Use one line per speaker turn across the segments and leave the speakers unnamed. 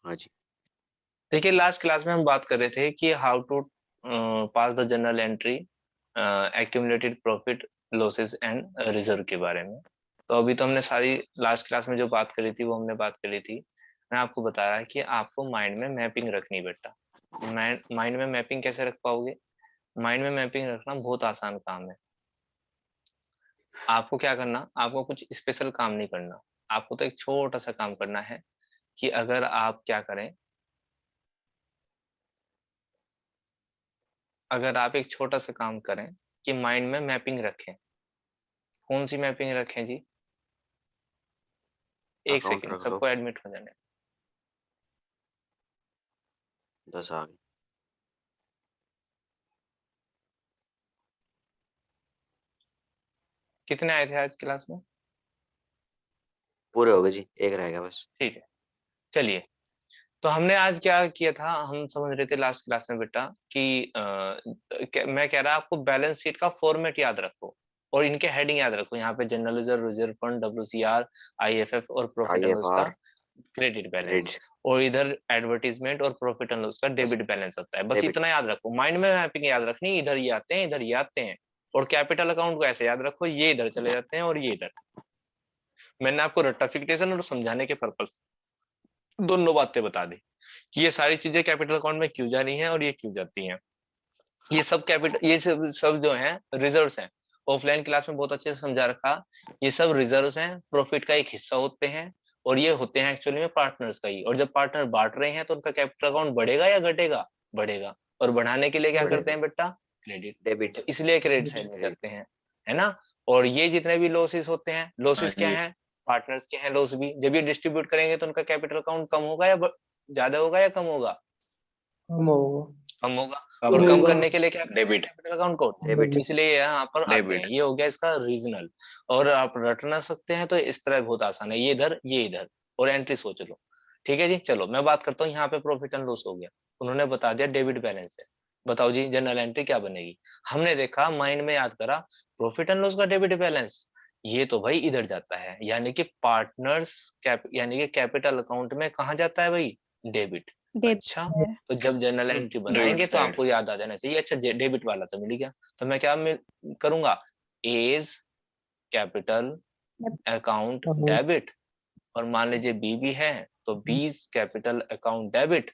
हाँ जी।
देखिए last class में हम बात कर रहे थे कि how to pass the journal entry accumulated profit losses and reserve के बारे में। तो अभी तो हमने सारी लास्ट क्लास में जो बात करी थी वो हमने बात करी थी। मैं आपको बता रहा कि आपको माइंड में मैपिंग रखनी बेटा। माइंड में मैपिंग कैसे रख पाओगे? माइंड में मैपिंग रखना बहुत आसान काम है। आपको क्या करना, आपको कुछ स्पेशल काम नहीं करना, आपको तो एक छोटा सा काम करना है कि अगर आप क्या करें, अगर आप एक छोटा सा काम करें कि माइंड में मैपिंग रखें। कौन सी मैपिंग रखें जी? एक
अकाउंट
सेकंड,
रख लो।
सबको एडमिट हो जाने।
10 आ गए।
कितने आए थे आज क्लास में?
पूरे हो गए जी, एक रह गया बस।
ठीक है, चलिए। तो हमने आज क्या किया था, हम समझ रहे थे लास्ट क्लास में बेटा कि मैं कह रहा आपको बैलेंस शीट का फॉर्मेट याद रखो और इनके हेडिंग याद रखो। यहाँ पे general reserve, reserve fund, WCR, IFF और प्रॉफिट एंड लॉस का
आईएफआर,
क्रेडिट बैलेंस,
क्रेडिट,
और इधर एडवर्टीजमेंट और प्रॉफिट एंड लॉस का
बस
डेबिट बैलेंस होता है। बस
डेबिट।
इतना याद रखो, माइंड में मैपिंग याद रखनी, इधर ये आते हैं, इधर ये आते हैं। और कैपिटल अकाउंट को ऐसे याद रखो, ये इधर चले जाते हैं और ये इधर। मैंने आपको रट्टाफिकेशन और समझाने के पर्पस दोनों बातें बता दी कि ये सारी चीजें कैपिटल अकाउंट में क्यों जा रही हैं और ये क्यों जाती हैं। ये सब कैपिटल, ये सब जो है रिजर्व्स हैं। ऑफलाइन क्लास में बहुत अच्छे से समझा रखा। ये सब रिजर्व्स हैं, प्रॉफिट का एक हिस्सा होते हैं और ये होते हैं एक्चुअली में पार्टनर्स का ही। और जब पार्टनर बांट रहे हैं तो उनका कैपिटल अकाउंट बढ़ेगा या घटेगा? बढ़ेगा। और बढ़ाने के लिए क्या
बढ़ेगा।
करते हैं बेटा? क्रेडिट।
डेबिट,
तो इसलिए क्रेडिट साइड में
क्रेडिट।
जाते हैं, है ना। और ये जितने भी लॉसेस होते हैं,
हाँ
लॉसेस क्या
जी।
है? पार्टनर्स के हैं लॉस भी। जब ये डिस्ट्रीब्यूट करेंगे तो उनका कैपिटल अकाउंट कम होगा या ज्यादा होगा या कम होगा?
कम होगा।
कम होगा।
कम
और कम
होगा।
करने के लिए क्या करते हैं?
डेबिट।
कैपिटल अकाउंट को
डेबिट।
इसलिए यहाँ पर आते हैं।
डेबिट।
ये हो गया इसका रीजनल। और आप रट ना सकते हैं तो इस तरह बहुत आसान है, ये इधर ये इधर, और एंट्री सोच लो। ठीक है जी, चलो मैं बात करता हूँ। यहाँ पे प्रॉफिट एंड लॉस हो गया, उन्होंने बता दिया डेबिट बैलेंस है। बताओ जी जनरल एंट्री क्या बनेगी? हमने देखा, माइंड में याद करा, प्रॉफिट एंड लॉस का डेबिट बैलेंस, ये तो भाई इधर जाता है, यानी कि पार्टनर्स यानी कि कैपिटल अकाउंट में कहाँ जाता है भाई? डेबिट। अच्छा, तो जब जनरल एंट्री
डेबिट
बनाएंगे तो
साइड।
आपको याद आ जाना चाहिए। अच्छा डेबिट वाला तो मिल गया, तो मैं क्या करूंगा? As capital account debit. और मान लीजिए बी भी है तो B capital account debit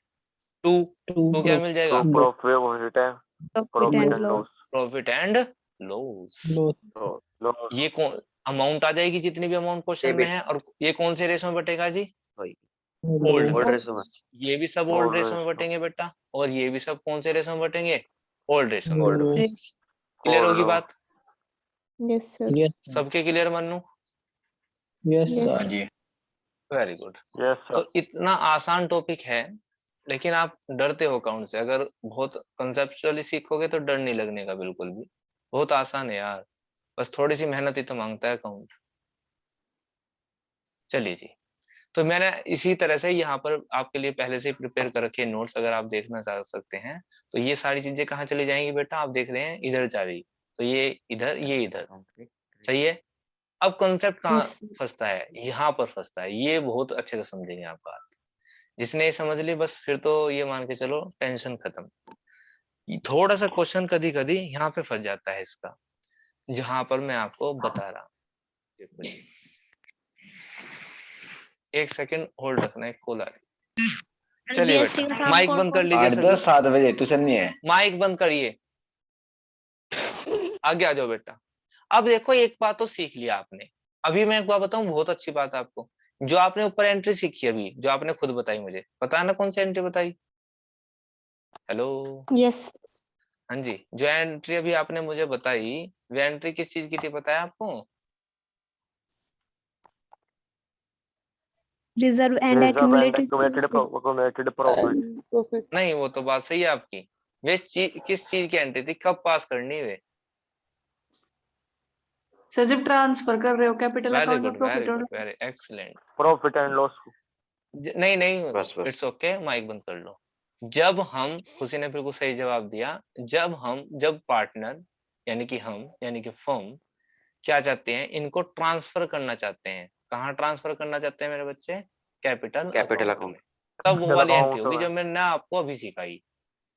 to. To क्या मिल जाएगा?
प्रॉफिट है। Profit and loss.
Profit and loss.
Loss.
ये कौन अमाउंट आ जाएगी? जितनी भी अमाउंट क्वेश्चन में
डेबिट।
है। और ये कौन से रेशो में बटेगा जी?
भाई
ओल्ड।
ओल्ड रेशो में।
ये भी सब ओल्ड
ओल्ड
रेशो में
रेशो।
बटेंगे बेटा, और ये भी सब कौन से रेशो में बटेंगे? ओल्ड रेशो में।
ओल्ड।
क्लियर होगी
ओल्ड।
बात?
Yes sir.
सबके क्लियर मानू?
यस
हाँ
सर।
जी।
Very good.
यस
तो
सर।
इतना आसान टॉपिक है, लेकिन आप डरते हो अकाउंट से। अगर बहुत कंसेप्चुअली सीखोगे तो डर नहीं लगने का बिल्कुल भी। बहुत आसान है यार, बस थोड़ी सी मेहनत ही तो मांगता है अकाउंट। चलिए जी, तो मैंने इसी तरह से यहाँ पर आपके लिए पहले से प्रिपेयर कर रखे नोट्स, अगर आप देखना चाह सकते हैं। तो ये सारी चीजें कहाँ चली जाएंगी बेटा? आप देख रहे हैं इधर जा रही, तो ये इधर ये इधर। सही है। अब कॉन्सेप्ट कहाँ
यस
फंसता है? यहाँ पर फंसता है। ये बहुत अच्छे से समझेंगे आप बात। जिसने ये समझ ली बस फिर तो ये मान के चलो टेंशन खत्म। थोड़ा सा क्वेश्चन कभी कभी यहाँ पे फंस जाता है इसका, जहां पर मैं आपको बता रहा हूँ। देखो जी, एक सेकंड होल्ड रखना है, कॉल आ रही। चलिए बेटा माइक बंद कर लीजिए
8, 10,
सभी।
7 बजे ट्यूशन नहीं है।
माइक बंद करिए, आगे आ जाओ बेटा। अब देखो एक बात तो सीख लिया आपने। अभी मैं एक बात बताऊं, बहुत अच्छी बात है आपको। जो आपने ऊपर एंट्री सीखी अभी, जो आपने खुद बताई मुझे, पता है ना कौन सी एंट्री बताई? हेलो।
यस।
हाँ जी, जो एंट्री अभी आपने मुझे बताई, वो एंट्री किस चीज की थी पता है आपको?
Reserve and accumulated
profit.
नहीं, वो तो बात सही है आपकी। वे किस चीज की एंट्री थी? कब पास करनी वे?
सर जब ट्रांसफर कर रहे हो कैपिटल
वेरी
अकाउंट में
गुड, वेरी
प्रॉफिट
गुड,
और
very excellent.
Profit and loss.
नहीं नहीं,
बस बस।
इट्स ओके, माइक बंद कर लो। जब हम, खुशी ने बिल्कुल सही जवाब दिया, जब पार्टनर यानी कि हम यानी कि फर्म क्या चाहते हैं? इनको ट्रांसफर करना चाहते हैं। कहाँ ट्रांसफर करना चाहते हैं मेरे बच्चे? Capital
capital
account
account.
में। तब वो
Capital
वाली एंट्री
account
होगी
में।
जो मैंने आपको अभी सिखाई।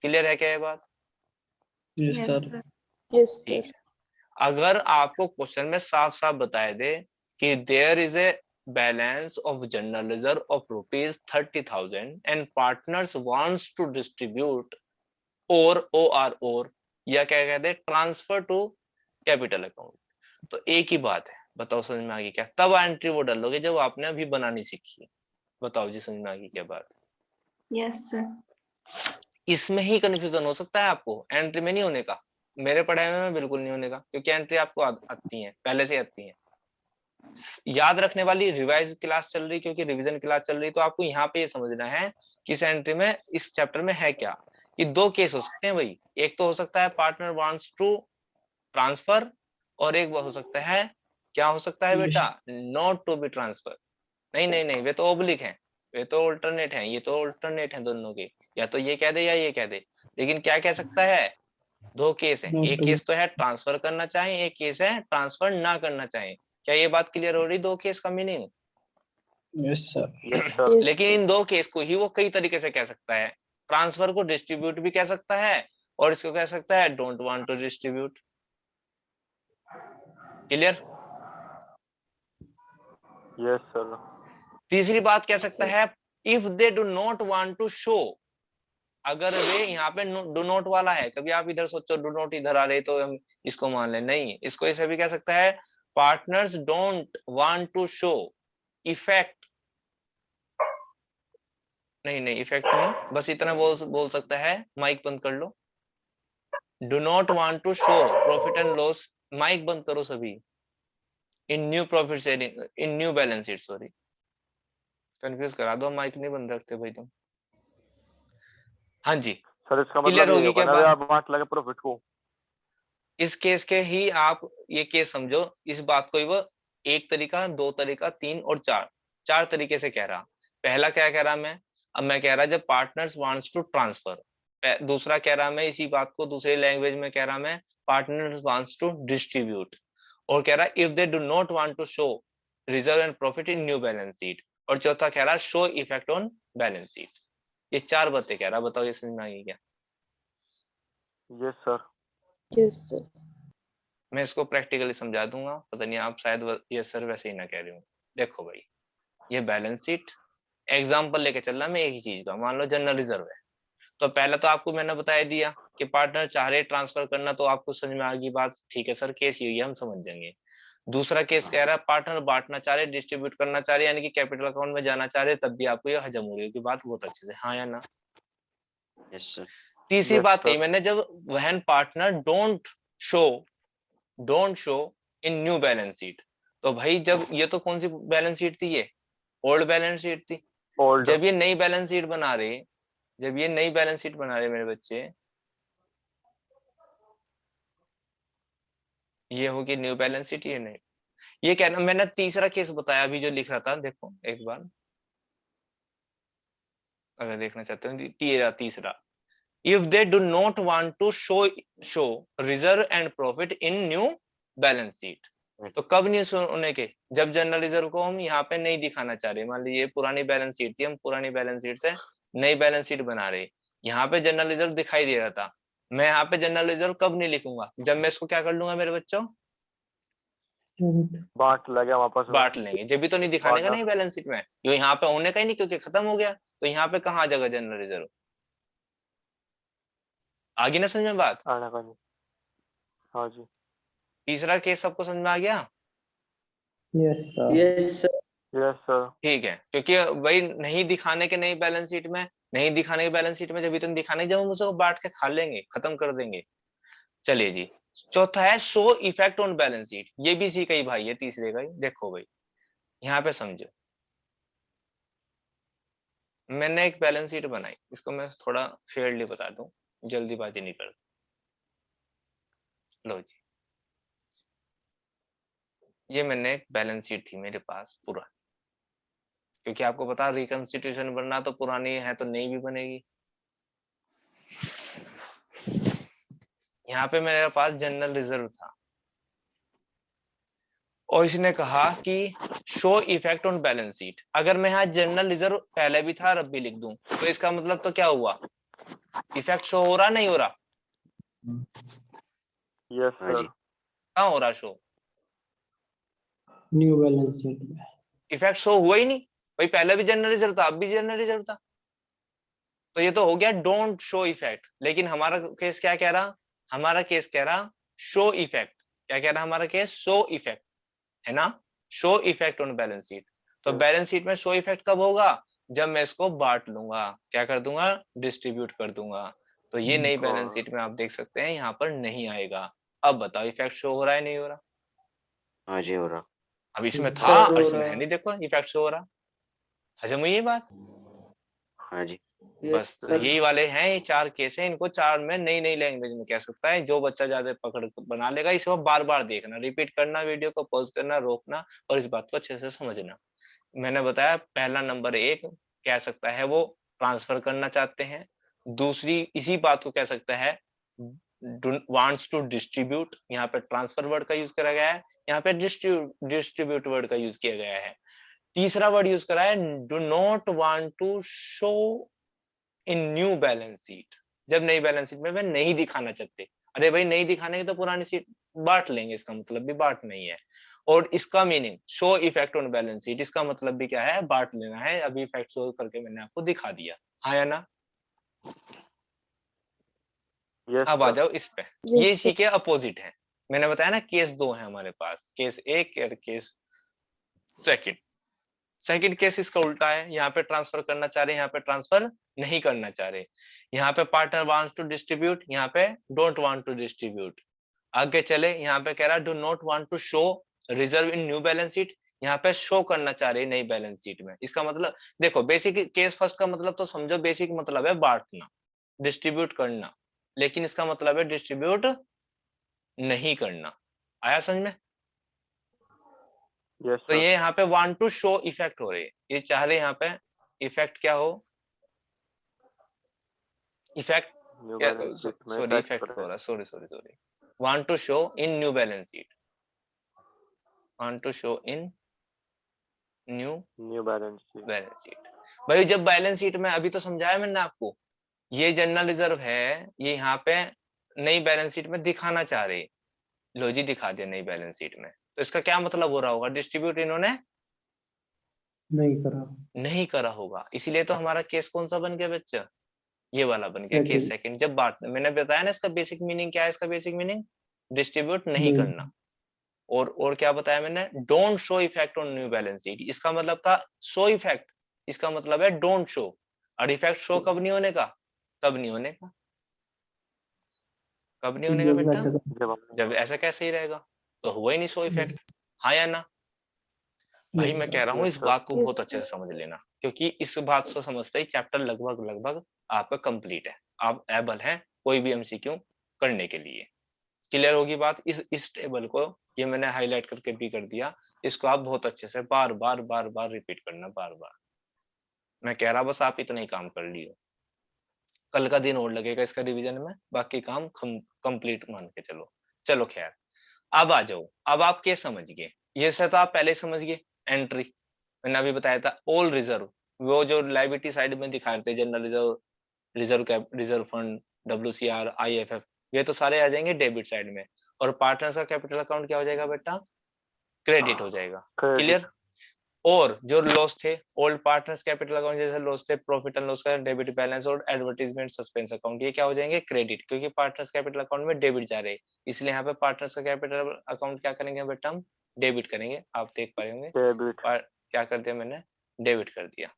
क्लियर है क्या ये बात?
Yes,
Yes,
sir.
sir.
Yes,
ठीक
sir.
है। अगर आपको क्वेश्चन में साफ साफ बताए दे कि there is a balance of general reserve of ₹30,000 and partners wants to distribute और या क्या कहते हैं ट्रांसफर टू कैपिटल अकाउंट, तो एक ही बात है। बताओ समझ में आ गई क्या? तब एंट्री वो डालोगे जब आपने अभी बनानी सीखी है। बताओ जी समझ में आ गई क्या बात?
Yes, sir.
इसमें ही कंफ्यूजन हो सकता है आपको, एंट्री में नहीं होने का। मेरे पढ़ाए में बिल्कुल नहीं होने का, क्योंकि एंट्री आपको आती है, पहले से आती है। याद रखने वाली रिवाइज क्लास चल रही, क्योंकि रिवीजन क्लास चल रही, तो आपको यहाँ पे ये समझना है कि इस एंट्री में, इस चैप्टर में है क्या। कि दो केस हो सकते हैं भाई, एक तो हो सकता है पार्टनर वांट्स टू ट्रांसफर, और एक हो सकता है, क्या हो सकता है बेटा, नॉट टू बी ट्रांसफर। नहीं नहीं नहीं, वे तो ओब्लिक है, वे तो अल्टरनेट है, ये तो अल्टरनेट है दोनों के, या तो ये कह दे या ये कह दे। लेकिन क्या कह सकता है, दो केस है,
Not
एक
to
केस तो है ट्रांसफर करना चाहे, एक केस है ट्रांसफर ना करना चाहे। क्या ये बात क्लियर हो रही दो केस का meaning?
Yes, sir.
Yes, sir.
Yes,
लेकिन इन दो केस को ही वो कई तरीके से कह सकता है। ट्रांसफर को डिस्ट्रीब्यूट भी कह सकता है, और इसको कह सकता है don't want to distribute. Clear?
Yes, sir.
तीसरी बात कह सकता है if they do not want to show, अगर वे यहाँ पे डू नॉट वाला है, कभी आप इधर सोचो डू नॉट इधर आ रहे तो हम इसको मान ले, नहीं, इसको ऐसे भी कह सकता है partners don't want to show effect, नहीं नहीं इफेक्ट नहीं, बस इतना बोल सकता है, माइक बंद कर लो, do not want to show profit and loss, mic बंद करो सभी, in new profit sharing, in new balance sheet, sorry confuse करा दो, माइक नहीं बंद रखते भाई तुम। हाँ जी,
सर इसका
क्लियर
मतलब ये
होगी
होगा
क्या
ना,
बात?
आप बांट लगे प्रॉफिट को।
इस केस के ही आप ये केस समझो, इस बात को ही वो एक तरीका, दो तरीका, तीन और चार तरीके से कह रहा। पहला क्या कह रहा मैं, अब मैं कह रहा जब पार्टनर्स वांट्स टू ट्रांसफर, दूसरा कह रहा मैं इसी बात को दूसरे लैंग्वेज में कह रहा मैं, पार्टनर्स वांट्स टू डिस्ट्रीब्यूट, और कह रहा if they do not want to show reserve and profit in new balance sheet, और चौथा कह रहा show effect on balance sheet. ये चार बातें कह रहा, बताओ ये समझ में आ गई क्या?
Yes, sir.
yes, sir.
मैं इसको प्रैक्टिकली समझा दूंगा, पता नहीं आप शायद ये सर वैसे ही ना कह रहे हो। देखो भाई, ये बैलेंस शीट एग्जांपल लेके चल रहा मैं एक ही चीज का, मान लो जनरल रिजर्व है, तो पहले तो आपको मैंने बता दिया कि पार्टनर चाह रहे ट्रांसफर करना, तो आपको समझ में आ गई बात, ठीक है सर केस यही है, हम समझ जाएंगे। दूसरा केस कह रहा है पार्टनर बांटना चाह रहे, डिस्ट्रीब्यूट करना चाह रहे, यानी कि कैपिटल अकाउंट में जाना चाह रहे, तब भी आपको ये हजम हो रही होगी बात बहुत अच्छे से, हाँ या ना?
Yes sir.
तीसरी
Yes,
बात
sir.
कही मैंने, जब वहन partner don't show in new balance sheet, तो भाई जब ये तो कौन सी बैलेंस शीट थी, ये ओल्ड बैलेंस शीट थी।
Old.
जब ये नई बैलेंस शीट बना रहे, जब ये नई बैलेंस शीट बना रहे मेरे बच्चे, ये होगी न्यू बैलेंस शीट, ये नहीं, ये कहना मैंने तीसरा केस बताया अभी जो लिख रहा था, देखो एक बार अगर देखना चाहते हो, तीसरा if they do not want to show reserve and profit in new balance sheet, तो कब नहीं होने के, जब जनरल रिजर्व को हम यहाँ पे नहीं दिखाना चाह रहे, मान लीजिए पुरानी बैलेंस शीट थी, हम पुरानी बैलेंस शीट से नई बैलेंस शीट बना रहे, यहाँ पे जनरल रिजर्व दिखाई दे रहा था, मैं यहाँ पे जनरल रिजर्व कब नहीं लिखूंगा, जब मैं इसको क्या कर लूंगा मेरे बच्चों,
बांट लगे वापस में।
बांट लेंगे, जब भी तो नहीं दिखाने का नहीं बैलेंस शीट में, ये यहाँ पे होने का ही नहीं, क्योंकि खत्म हो गया, तो यहाँ पे कहाँ आ जाएगा जनरल रिजर्व, आगे ना समझ में बात?
आने का जी। हाँ जी।
तीसरा केस सबको समझ में आ गया?
Yes, sir.
Yes sir.
Yes, sir.
ठीक है, क्योंकि भाई नहीं दिखाने के नई बैलेंस शीट में, नहीं दिखाने की बैलेंस शीट में जब भी तुम दिखाने, जब हम उसको बांट के खा लेंगे, खत्म कर देंगे। चलिए जी, चौथा है show effect on balance sheet, ये भी सी कही भाई है तीसरे का ही, देखो भाई यहाँ पे समझो, मैंने एक बैलेंस शीट बनाई, इसको मैं थोड़ा फेयरली बता दूं, जल्दीबाजी नहीं कर, लो जी, ये मैंने एक बैलेंस शीट थी मेरे पास पूरा, क्योंकि आपको पता रिकंस्टिट्यूशन बनना तो पुरानी है तो नई भी बनेगी। यहाँ पे मेरे पास जनरल रिजर्व था, और इसने कहा कि show effect on balance sheet. अगर मैं यहाँ जनरल रिजर्व पहले भी था और अब भी लिख दूं तो इसका मतलब तो क्या हुआ, इफेक्ट शो हो रहा नहीं हो रहा?
यस
हाँ
सर।
जी।
कहाँ हो रहा शो?
न्यू बैलेंस शीट में।
इफेक्ट शो हुआ ही नहीं भाई, पहले भी जनरल रिजर्व था अब भी जनरल रिजर्व था, तो ये तो हो गया डोंट शो इफेक्ट। लेकिन हमारा केस क्या कह रहा, हमारा केस कह रहा शो इफेक्ट। क्या कह रहा हमारा केस? शो इफेक्ट, है ना? Show effect on balance sheet. तो
Yes.
बैलेंस शीट में शो इफेक्ट कब होगा? जब मैं इसको बांट लूंगा, क्या कर दूंगा? डिस्ट्रीब्यूट कर दूंगा। तो ये नई बैलेंस शीट में आप देख सकते हैं यहाँ पर नहीं आएगा। अब बताओ इफेक्ट शो हो रहा है नहीं हो रहा?
हाँ जी, हो रहा।
अब इसमें
Effect
था
हो
और इसमें
रहा
है
है।
नहीं, देखो इफेक्ट शो हो रहा। हजम हुई ये बात?
हाँ जी।
बस तो यही वाले हैं, ये 4 केस हैं, इनको 4 में नई नई लैंग्वेज में कह सकता है। जो बच्चा ज्यादा पकड़ बना लेगा इसको बार बार देखना, रिपीट करना, वीडियो को पॉज करना, रोकना और इस बात को अच्छे से समझना। मैंने बताया पहला नंबर 1 कह सकता है वो ट्रांसफर करना चाहते हैं। दूसरी इसी बात को कह सकता है वांट्स टू डिस्ट्रीब्यूट, यहाँ पे ट्रांसफर वर्ड का यूज करा गया है, यहाँ पे डिस्ट्रीब्यूट वर्ड का यूज किया गया है। तीसरा वर्ड यूज करा है do not want to show in new balance sheet. जब नई बैलेंस शीट में वे नहीं दिखाना चाहते, अरे भाई नहीं दिखाने की तो पुरानी शीट बांट लेंगे, इसका मतलब भी बांट नहीं है। और इसका meaning show effect on balance sheet, इसका मतलब भी क्या है? बांट लेना है। अभी इफेक्ट शो करके मैंने आपको दिखा दिया, हाँ या ना?
यस
अब आ
सर।
जाओ इस पे, ये इसी के अपोजिट है। मैंने बताया ना केस 2 है हमारे पास, केस 1 और केस सेकंड। सेकंड केस इसका उल्टा है, यहाँ पे ट्रांसफर करना चाह रहे हैं, यहाँ पे ट्रांसफर नहीं करना चाह रहे। यहाँ पे पार्टनर वांट्स टू डिस्ट्रीब्यूट, यहाँ पे डोंट वांट टू डिस्ट्रीब्यूट। आगे चले, यहाँ पे कह रहा है do not want to show reserve in new balance sheet, यहाँ पे शो करना चाह रहे हैं नई बैलेंस शीट में। इसका मतलब देखो, बेसिक केस फर्स्ट का मतलब तो समझो, बेसिक मतलब है बांटना, डिस्ट्रीब्यूट करना, लेकिन इसका मतलब है डिस्ट्रीब्यूट नहीं करना। आया समझ में?
यस
तो
सर।
ये यहाँ पे वांट टू शो इफेक्ट हो रहे हैं, ये चाह रहे यहाँ पे इफेक्ट क्या हो, इफेक्ट
न्यू बैलेंस शीट में
सॉरी
इफेक्ट
इफेक्ट हो
करें।
रहा है, sorry want to show in new balance sheet, want to show in new
new balance sheet.
Balance sheet. भाई जब बैलेंस शीट में, अभी तो समझाया मैंने आपको, ये जनरल रिजर्व है, ये यहाँ पे नई बैलेंस शीट में दिखाना चाह रहे, लो जी दिखा दिया नई बैलेंस शीट में। तो इसका क्या मतलब हो रहा होगा? डिस्ट्रीब्यूट इन्होंने
नहीं करा।
नहीं करा होगा, इसीलिए तो हमारा केस कौन सा बन गया बच्चा? ये वाला बन गया केस सेकंड। जब बात मैंने बताया ना, इसका बेसिक मीनिंग क्या है, इसका बेसिक मीनिंग डिस्ट्रीब्यूट नहीं करना। और क्या बताया मैंने? Don't show effect on new balance sheet, इसका मतलब था शो इफेक्ट, इसका मतलब है डोंट शो। और इफेक्ट शो कब नहीं होने का? तब नहीं होने का, कब नहीं होने का बेटा? जब ऐसा कैसे ही रहेगा, तो हुआ ही नहीं शो इफेक्ट, हाँ या ना? भाई मैं कह रहा हूँ इस बात को बहुत अच्छे से समझ लेना, क्योंकि इस बात को समझते ही चैप्टर लगभग आपका कंप्लीट है, आप एबल हैं कोई भी एमसीक्यू करने के लिए। क्लियर होगी बात? इस टेबल को ये मैंने हाईलाइट करके भी कर दिया, इसको आप बहुत अच्छे से बार बार रिपीट करना, बार बार। मैं कह रहा बस आप इतना ही काम कर लियो, कल का दिन और लगेगा इसका रिवीजन में, बाकी काम कंप्लीट मान के चलो। चलो खैर, अब आ जाओ, अब आप क्या समझ गए? ये से तो आप पहले ही समझ गए। एंट्री मैंने अभी बताया था, ऑल रिजर्व, वो जो लाइबिलिटी साइड में दिखा रहे थे, general reserve, reserve fund, WCR, IFF, ये तो सारे आ जाएंगे डेबिट साइड में। और पार्टनर्स का कैपिटल अकाउंट क्या हो जाएगा बेटा? क्रेडिट हो जाएगा। क्लियर? और जो लॉस थे, ओल्ड पार्टनर्स कैपिटल अकाउंट जैसे लॉस थे, प्रॉफिट एंड लॉस का डेबिट बैलेंस और एडवर्टाइजमेंट सस्पेंस अकाउंट, ये क्या हो जाएंगे? क्रेडिट, क्योंकि पार्टनर्स कैपिटल अकाउंट में डेबिट जा रहे हैं, इसलिए यहाँ पे पार्टनर्स का कैपिटल अकाउंट क्या करेंगे बेटा? हम डेबिट करेंगे। आप देख पा रहे होंगे
डेबिट।
क्या कर दिया मैंने? डेबिट कर दिया।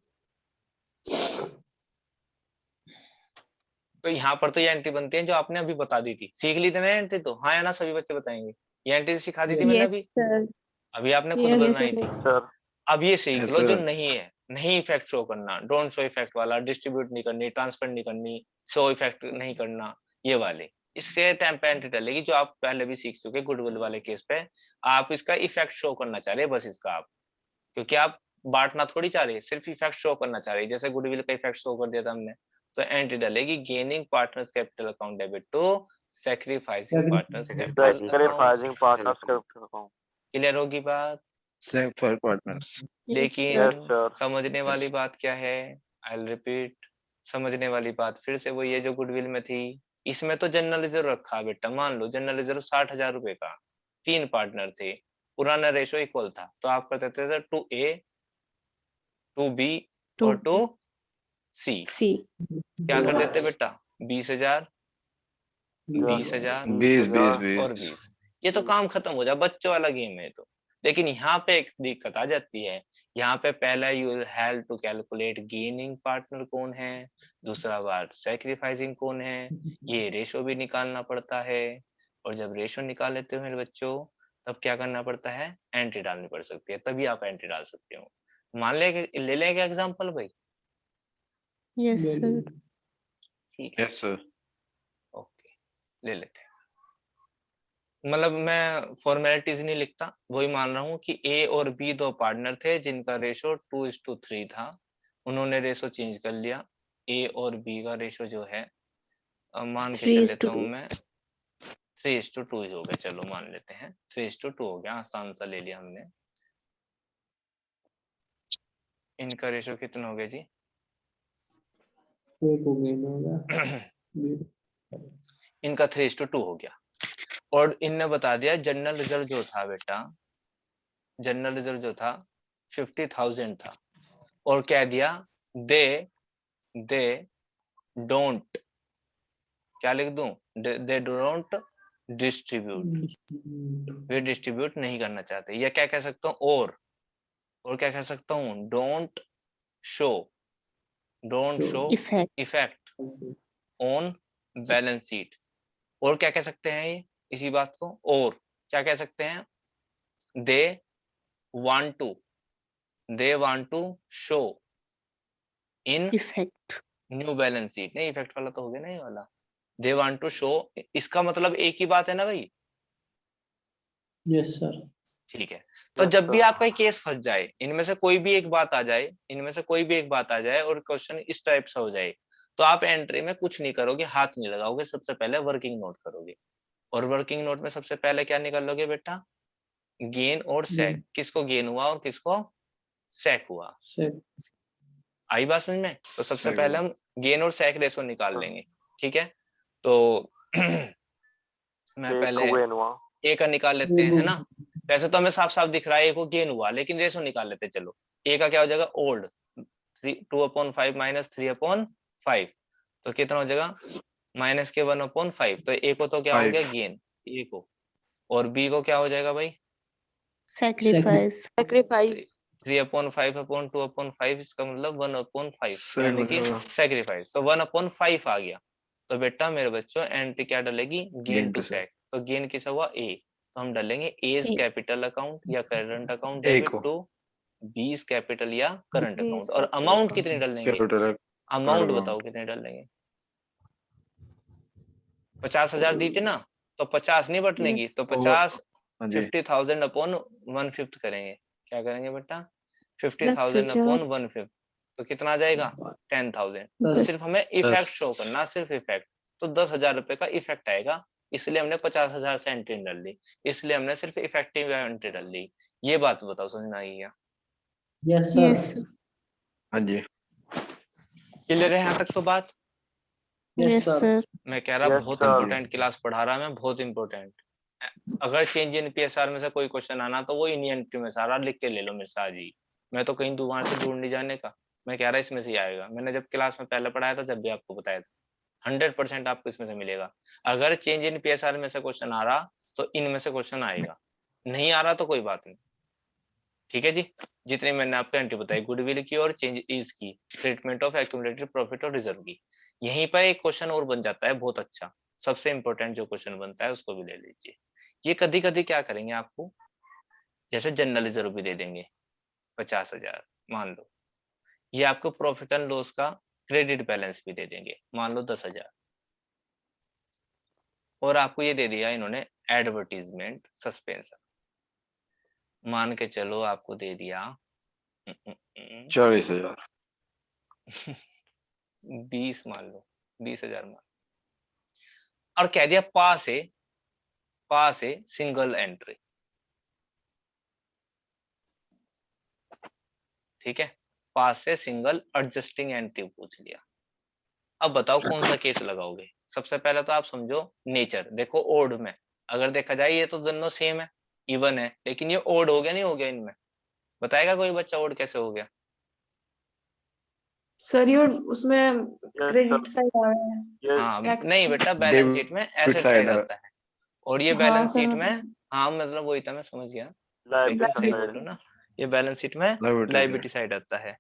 तो यहाँ पर तो ये एंट्री बनती है जो आपने अभी बता दी थी, सीख ली थी ना एंट्री तो, हाँ या ना? सभी बच्चे बताएंगे, ये एंट्री सिखा दी थी मैंने अभी, अभी आपने खुद बनाई थी।
सर।
अब ये सीख
Yes,
लो जो
sir.
नहीं है, नहीं इफेक्ट शो करना, डोंट शो इफेक्ट वाला, डिस्ट्रीब्यूट नहीं करनी, ट्रांसफर नहीं करनी, शो इफेक्ट नहीं करना, ये वाले। इसके टाइम पे एंट्री डलेगी जो आप पहले भी सीख चुके गुडविल वाले केस पे। आप इसका इफेक्ट शो करना चाह रहे हैं बस इसका आप, क्योंकि आप बांटना थोड़ी चाह रहे, सिर्फ इफेक्ट शो करना चाह रहे, जैसे गुडविल का इफेक्ट शो कर दिया था हमने। तो एंट्री डलेगी gaining partners capital account debit to sacrificing partners capital
sacrificing partners capital account.
Clear होगी बात?
Same for partners.
Yes,
लेकिन
Yes, sir.
समझने वाली बात क्या है? आई विल रिपीट, समझने वाली बात फिर से वही है जो गुडविल में थी। इसमें तो जनरल रिजर्व रखा बेटा, मान लो जनरल रिजर्व 60,000 रुपए का, 3 पार्टनर थे, पुराना रेशो इक्वल था, तो आप करते थे to A, to B
Two
और टू सी।
C.
क्या कर देते बेटा? 20,000, 20,000
20
और 20। ये तो काम खत्म हो जाए, बच्चों वाला गेम है तो। लेकिन यहाँ पे एक दिक्कत आ जाती है, यहाँ पे पहला you have to calculate gaining partner कौन है, दूसरा बार सैक्रिफाइसिंग कौन है, ये रेशो भी निकालना पड़ता है। और जब रेशो निकाल लेते हो मेरे बच्चों, तब क्या करना पड़ता है? एंट्री डालनी पड़ सकती है, तभी आप एंट्री डाल सकते हो। मान ले ले लेंगे एग्जाम्पल भाई।
Yes, sir.
ठीक है,
Yes, sir.
ओके, ले लेते हैं। मतलब मैं फॉर्मेलिटीज नहीं लिखता, वही मान रहा हूँ कि ए और बी 2 पार्टनर थे जिनका रेशो 2:3 था। उन्होंने रेशो चेंज कर लिया, ए और बी का रेशो जो है मान के चल लेता हूँ मैं 3:2 ही हो गया, चलो मान लेते हैं 3:2 हो गया, आसान सा ले लिया हमने। इनका रेशो कितना हो गया जी?
एक हो गया
इनका 3:2 हो गया। और इनने बता दिया जनरल रिजर्व जो था बेटा, जनरल रिजर्व जो था 50,000 था, और कह दिया दे डोंट, क्या लिख दूं? They don't distribute, way distribute नहीं करना चाहते। या क्या कह सकता हूँ? और क्या कह सकता हूँ? Don't show
Effect.
Effect on balance sheet. और क्या कह सकते हैं ये इसी बात को? और क्या कह सकते हैं? They want to show in
Effect.
New balance sheet. नहीं, इफेक्ट वाला तो हो गया ना ये वाला। दे वांट टू शो, इसका मतलब एक ही बात है ना भाई?
Yes sir.
ठीक है, तो जब भी आपका केस फंस जाए, इनमें से कोई भी एक बात आ जाए, इनमें से कोई भी एक बात आ जाए और क्वेश्चन इस टाइप से हो जाए, तो आप एंट्री में कुछ नहीं करोगे, हाथ नहीं लगाओगे, सबसे पहले वर्किंग नोट करोगे। और वर्किंग नोट में सबसे पहले क्या निकालोगे बेटा? गेन और सैक, किसको गेन हुआ और किसको सैक हुआ। आई बात समझ में? तो सबसे
सही
पहले
हुआ।
हम गेन और सैक रेशो निकाल लेंगे, ठीक है? तो मैं पहले ए का निकाल लेते हैं, है ना? वैसे तो हमें साफ साफ दिख रहा है ए को गेन हुआ, लेकिन रेशो निकाल लेते हैं। चलो, ए का क्या हो जाएगा? ओल्ड 2/5 माइनस 3/5, तो कितना हो जाएगा? माइनस के 1/5। तो ए को तो क्या हो गया? गेन ए को। और बी को क्या हो जाएगा भाई?
Sacrifice.
3/5/2/5, इसका मतलब 1/5, यानी कि सैक्रिफाइस। तो 1/5 आ गया। तो बेटा मेरे बच्चों एंट्री क्या डलेगी? Gain to sac. तो गेन किसा हुआ? ए। तो हम डालेंगे एज
A.
कैपिटल अकाउंट या करंट अकाउंट
A
डेबिट
को।
टू बीस कैपिटल या करंट अकाउंट। और अमाउंट कितनी डालेंगे?
Capital
amount
amount.
बताओ कितने डालेंगे? 50,000 दी थी ना, तो 50 नहीं बटनेगी,
Yes.
तो 50
हाँ जी।
50,000 अपॉन 1/5 करेंगे। क्या करेंगे बेटा?
That's
50,000
the
upon
job.
1/5, तो कितना आ जाएगा? 10,000। तो
दस।
सिर्फ हमें इफेक्ट शो करना, सिर्फ इफेक्ट। तो 10,000 रुपए का इफेक्ट आएगा, इसलिए हमने 50,000 से एंट्री डाल दी, इसलिए हमने सिर्फ इफेक्टिव एंट्री डाल दी। ये बात बताओ, समझ में आई क्या?
Yes
Yes.
सर।
हाँ जी।
क्लियर है यहाँ तक तो बात?
Yes, sir.
मैं कह रहा
Yes,
बहुत
sir.
इंपॉर्टेंट क्लास पढ़ा रहा मैं, बहुत इंपॉर्टेंट। अगर चेंज इन पीएसआर में से कोई क्वेश्चन आना, तो वो इन एंट्री में सारा लिख के ले लो मेरे से आज ही। मैं तो कहीं वहां से दूर नहीं जाने का, मैं कह रहा इसमें से ही आएगा। मैंने जब क्लास में पहले पढ़ाया था, जब भी आपको बताया था, 100% आपको इसमें से मिलेगा। अगर चेंज इन पीएसआर में से क्वेश्चन आ रहा, तो इनमें से क्वेश्चन आएगा। नहीं आ रहा तो कोई बात नहीं, ठीक है जी। जितने मैंने आपको एंट्री बताई, गुडविल की और चेंज इज की, ट्रीटमेंट ऑफ एक्यूमुलेटेड प्रॉफिट और रिजर्व की, यहीं पर एक क्वेश्चन और बन जाता है बहुत अच्छा। सबसे इंपॉर्टेंट जो क्वेश्चन बनता है उसको भी ले लीजिए। ये कभी कभी क्या करेंगे आपको, जैसे जनरल रिजर्व भी दे देंगे 50,000 मान लो, ये आपको प्रॉफिट एंड लॉस का क्रेडिट बैलेंस भी दे देंगे, मान लो 10,000। और आपको ये दे दिया इन्होंने एडवर्टीजमेंट सस्पेंशन, मान के चलो आपको दे दिया
40,000।
20 मान लो, 20,000 मान, और कह दिया पास है सिंगल एंट्री। ठीक है, पास से सिंगल एडजस्टिंग एंट्री पूछ लिया। अब बताओ कौन सा केस लगाओगे। सबसे पहले तो आप समझो नेचर। देखो ओड में अगर देखा जाए ये तो दोनों सेम है, इवन है, लेकिन ये ओड हो गया नहीं हो गया इनमें? बताएगा कोई बच्चा ओड कैसे हो गया?
सर ये उसमें
Yes,
क्रेडिट
sir.
साइड आ रहा है।
Yes.
हाँ
X-
नहीं बेटा, बैलेंस शीट में एसेट साइड आता है और ये
हाँ
बैलेंस
सर
शीट में, हाँ मतलब वही था, मैं समझ गया, लेकिन
Liability
सही
side.
बोल रहे हो ना, ये बैलेंस शीट में
Liability
लायबिलिटी साइड आता है।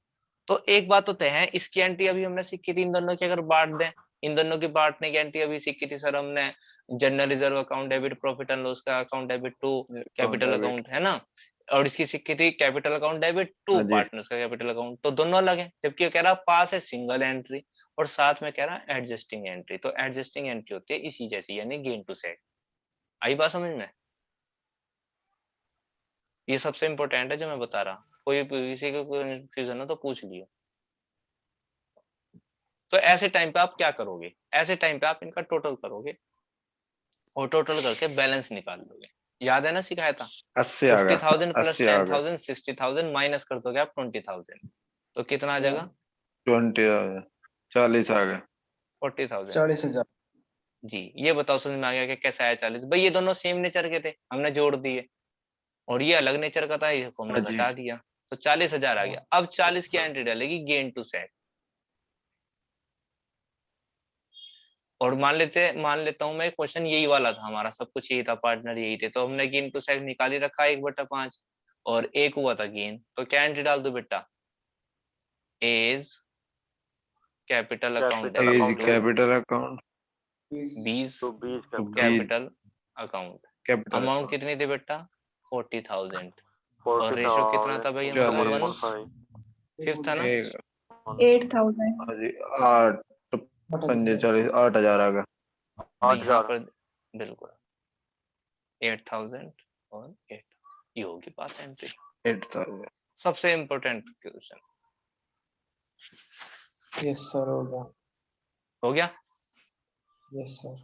तो एक बात तो तय है, इसकी एंट्री अभी हमने सीखी थी, इन दोनों की अगर बांट दें, इन दोनों की बांटने की एंट्री अभी सीखी थी सर हमने, general reserve account debit, profit and loss का account debit to capital
debit.
Account, है ना, और इसकी सीखी थी कैपिटल अकाउंट डेबिट टू
हाँ जी।
पार्टनर्स का कैपिटल अकाउंट। तो दोनों अलग है, जबकि ये कह रहा पास है सिंगल एंट्री और साथ में कह रहा एडजस्टिंग एंट्री। तो एडजस्टिंग एंट्री होती है इसी जैसी, यानी गेन टू सेट। आई बात समझ में? ये सबसे इंपॉर्टेंट है जो मैं बता रहा, कोई किसी को कोई कंफ्यूजन हो तो पूछ लियो। तो ऐसे टाइम पे आप क्या करोगे? ऐसे टाइम पे आप इनका टोटल करोगे और टोटल करके बैलेंस निकाल लोगे। याद है ना सिखाया था?
80 आ गया,
50,000 प्लस
80 आ गया,
10,000 60,000 माइनस कर दोगे आप 20,000, तो कितना आ जाएगा?
20 आ गया, 40 आ गया,
40,000।
40,000।
जी, ये बताओ समझ में आ गया कि कैसे आया 40? भाई ये दोनों सेम नेचर के थे, हमने जोड़ दिए, और ये अलग नेचर का था, इसको हमने
हाँ जी।
घटा दिया, तो 40,000 आ गया। अब 40 की एंट्री डालेगी गेन टू सेट, और मान लेता हूँ मैं क्वेश्चन यही वाला था हमारा, सब कुछ यही था, पार्टनर यही थे, तो हमने गेन टू सेट निकाल ही रखा 1/5 और एक हुआ था गेन। तो क्या एंट्री डाल दो बेटा? As capital account
Capital
as
account
debit
capital account,
बीस
to B is
to
capital.
B
capital account.
Capital
amount
account,
कितनी थी बेटा? 40,000। और
40,000
रेशियो कितना था भाई हमारा?
40,000
1:5.
फिफ्थ था ना?
8,000।
हाँ जी, 8 पंजे 40, 8,000 आ गया,
तो यहाँ
8,000.
पर बिल्कुल 8,000 और 8, ये होगी बात एंट्री।
8,000।
सबसे इम्पोर्टेंट क्वेश्चन
यस सर, हो गया।
हो गया।
Yes sir.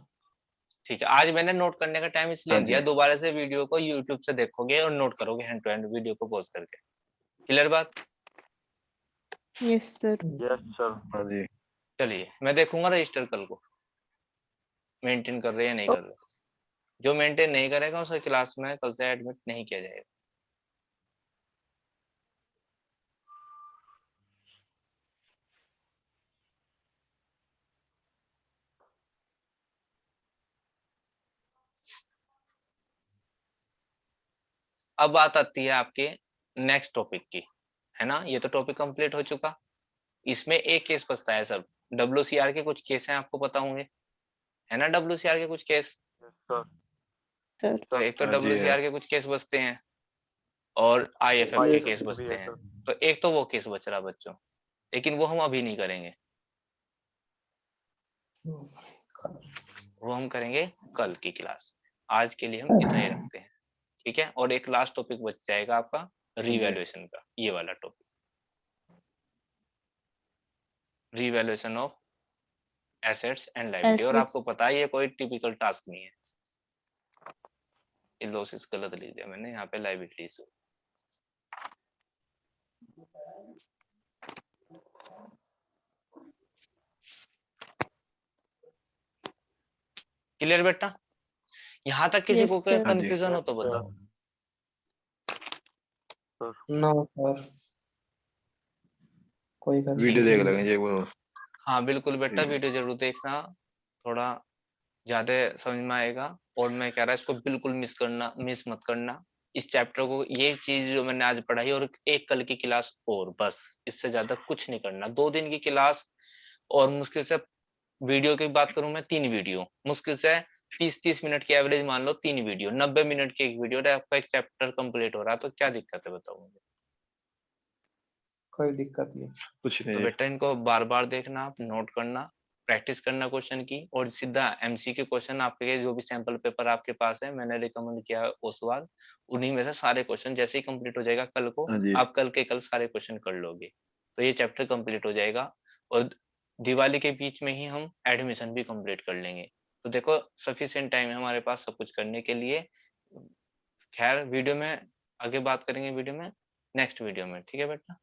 ठीक है, आज मैंने नोट करने का टाइम इसलिए
हाँ जी।
दिया, दोबारा से वीडियो को यूट्यूब से देखोगे और नोट करोगे हैंड टू हैंड वीडियो को पॉज करके। क्लियर बात?
Yes, sir.
Yes, sir.
हाँ जी,
चलिए मैं देखूंगा रजिस्टर कल को मेंटेन कर रहे हैं या नहीं कर रहे। जो मेंटेन नहीं करेगा उसे क्लास में कल से एडमिट नहीं किया जाएगा। अब बात आती है आपके नेक्स्ट टॉपिक की, है ना? ये तो टॉपिक कंप्लीट हो चुका। इसमें एक केस बचता है सब। WCR के कुछ केस हैं, आपको पता होंगे, है ना? WCR के कुछ केस,
Yes, sir.
Sir.
तो एक तो
हाँ जी है।
WCR के कुछ केस बचते हैं और IFF के केस
IFF भी
बचते
है,
हैं।
sir.
तो एक तो वो केस बच रहा बच्चों, लेकिन वो हम अभी नहीं करेंगे, वो हम करेंगे कल की क्लास। आज के लिए हम इतना ही रखते हैं, ठीक है? और एक लास्ट टॉपिक बच जाएगा आपका रीवैल्यूएशन का, ये वाला topic, revaluation of assets and liability. और आपको पता है ये कोई टिपिकल टास्क नहीं है, ये लॉसेस गलत लिख दिया मैंने, यहाँ पे लायबिलिटीज। क्लियर बेटा? यहाँ तक किसी
Yes,
को
sir.
कंफ्यूजन हो तो बता।
नो सर, कोई
वीडियो देख लेंगे एक बार।
हाँ बिल्कुल बेटा, वीडियो जरूर देखना, थोड़ा ज्यादा समझ में आएगा। और मैं कह रहा इसको बिल्कुल मिस मत करना इस चैप्टर को। ये चीज जो मैंने आज पढ़ाई और एक कल की क्लास, और बस इससे ज्यादा कुछ नहीं करना। 2 दिन की क्लास, और मुश्किल से वीडियो की बात करूं मैं 3 वीडियो, मुश्किल से 30-30 मिनट की एवरेज मान लो, 3 वीडियो, 90 मिनट की एक वीडियो, आपका एक चैप्टर कंप्लीट हो रहा है। तो क्या दिक्कत है बताओ मुझे?
कोई दिक्कत नहीं।
कुछ
तो
नहीं,
बेटा इनको बार बार देखना, आप नोट करना, प्रैक्टिस करना क्वेश्चन की, और सीधा MCQ क्वेश्चन आपके जो भी सैंपल पेपर आपके पास है, मैंने रिकमेंड किया ओसवाल, उन्हीं में से सारे क्वेश्चन जैसे ही कंप्लीट हो जाएगा कल को,
हाँ जी।
आप कल के कल सारे क्वेश्चन कर लोगे, तो ये चैप्टर कंप्लीट हो जाएगा। और दिवाली के बीच में ही हम एडमिशन भी कंप्लीट कर लेंगे। तो देखो सफिशिएंट टाइम है हमारे पास सब कुछ करने के लिए। खैर वीडियो में आगे बात करेंगे, वीडियो में नेक्स्ट वीडियो में, ठीक है बेटा?